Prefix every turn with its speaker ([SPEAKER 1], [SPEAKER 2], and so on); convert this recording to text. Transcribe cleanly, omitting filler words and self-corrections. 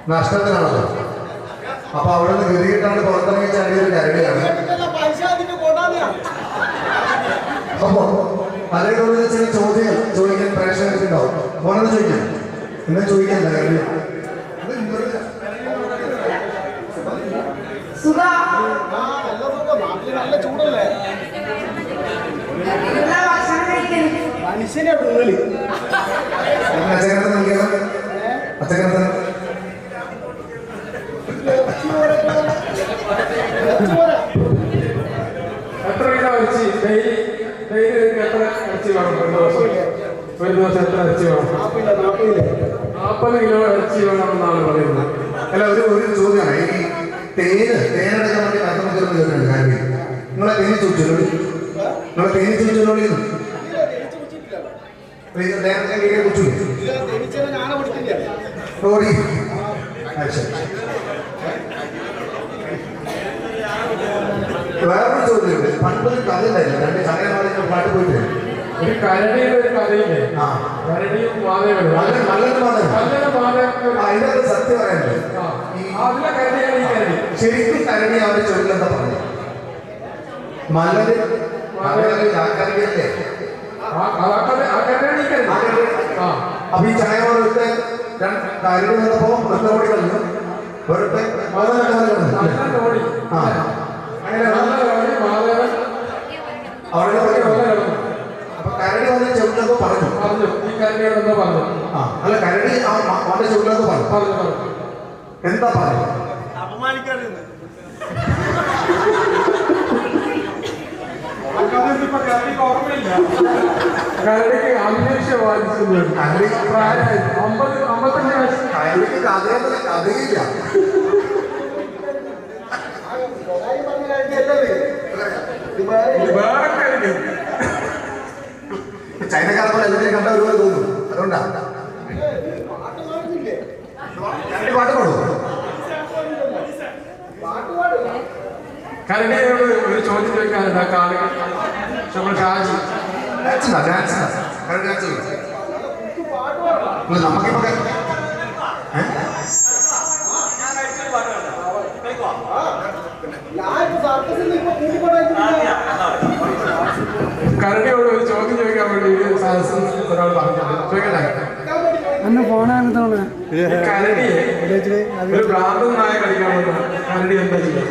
[SPEAKER 1] നഷ്ടത്തിനാണല്ലോ. അപ്പൊ അവിടെ നിന്ന് ഗതിയിട്ടാണ് പുറത്തിറങ്ങി ചാടിയൊരു കരടിയാണ്. അപ്പോ അതേപോലെ ചില ചോദ്യങ്ങൾ ചോദിക്കാൻ പ്രേക്ഷകർക്കുണ്ടാവും. മോനെന്ന് ചോദിക്കാം, എന്നാ ചോദിക്കാൻ കരടി
[SPEAKER 2] നല്ല ചൂടല്ലേ മനുഷ്യനെ
[SPEAKER 1] അച്ചക്കനത്ത് നൽകിയത് അച്ചക്കനത്ത്
[SPEAKER 3] എത്ര കിലോ ഇറച്ചി ഡെയിലി എത്ര ഇറച്ചി വേണം? ഒരു ദിവസം എത്ര ഇറച്ചി വേണം? 40 കിലോ ഇറച്ചി വേണമെന്നാണ് പറയുന്നത്.
[SPEAKER 1] അല്ല, ഒരു ചോദ്യമാണ്. ഈ തേനെടുക്കാൻ വേണ്ടി കർത്തം കേൾക്കുന്നുണ്ട് കാര്യം. നിങ്ങളെ തേനി ചോദിച്ചോളൂ, നിങ്ങളെ തേനി ചോദിച്ചോളൂ. വേറൊരു ചോദ്യമുണ്ട്. പണ്ടൊരു കഥ ഉണ്ടായില്ല, രണ്ട് ചങ്ങന്മാരെ പാട്ട് പോയിട്ട്
[SPEAKER 3] ഒരു കരടിയുടെ ഒരു കഥയില്ലേ? കരടിയും മാതയും
[SPEAKER 1] അതിനകത്ത് സത്യം പറയാനുണ്ട്.
[SPEAKER 3] അതിലെ കരടിയാണ് ഈ കരടി.
[SPEAKER 1] ശരിക്കും കരടി അവരുടെ ചൊല്ലെന്താ പറഞ്ഞു? മലര് കരടിയല്ലേ? അപ്പൊ ഈ ചങ്ങന്മാരുടെ കരടി വന്നപ്പോ നല്ലപടി കളഞ്ഞു, വെറുതെ അപ്പൊ കരടി വന്ന് ചെവിട്ടപ്പോ പറഞ്ഞു
[SPEAKER 3] ഈ കരടിയോടെന്തോ പറഞ്ഞു.
[SPEAKER 1] അല്ല, കരടി അവന്റെ ചെവിട്ടപ്പോ പറഞ്ഞു. എന്താ പറഞ്ഞു?
[SPEAKER 2] അപമാനിക്കാറുണ്ട്.
[SPEAKER 3] കരടിക്ക് അന്വേഷണം ബാധിച്ചിട്ടുണ്ട്. പ്രായമായി 55 വയസ്സ്.
[SPEAKER 1] കരടിക്ക് കഥയില്ല. ചൈനക്കാരെ പോലെ എല്ലാവരും കണ്ട ഒരുപോലെ തോന്നും. അതുകൊണ്ടാ പാട്ട് പാടും.
[SPEAKER 3] കരടിയോട് ഒരു ചോദ്യം ചോദിക്കാനുണ്ട്. കാളുകൾ ഷാജി
[SPEAKER 1] നമുക്കിപ്പോ
[SPEAKER 3] കരടിയോട് ഒരു ചോദ്യം ചോദിക്കാൻ വേണ്ടി ഒരാൾ പറഞ്ഞിട്ടുണ്ട്. ചോദിക്കട്ടെ? കരടിയെ ഒരു ഭ്രാന്തനായ കളിക്കാൻ കരടി എന്താ ചെയ്യുക?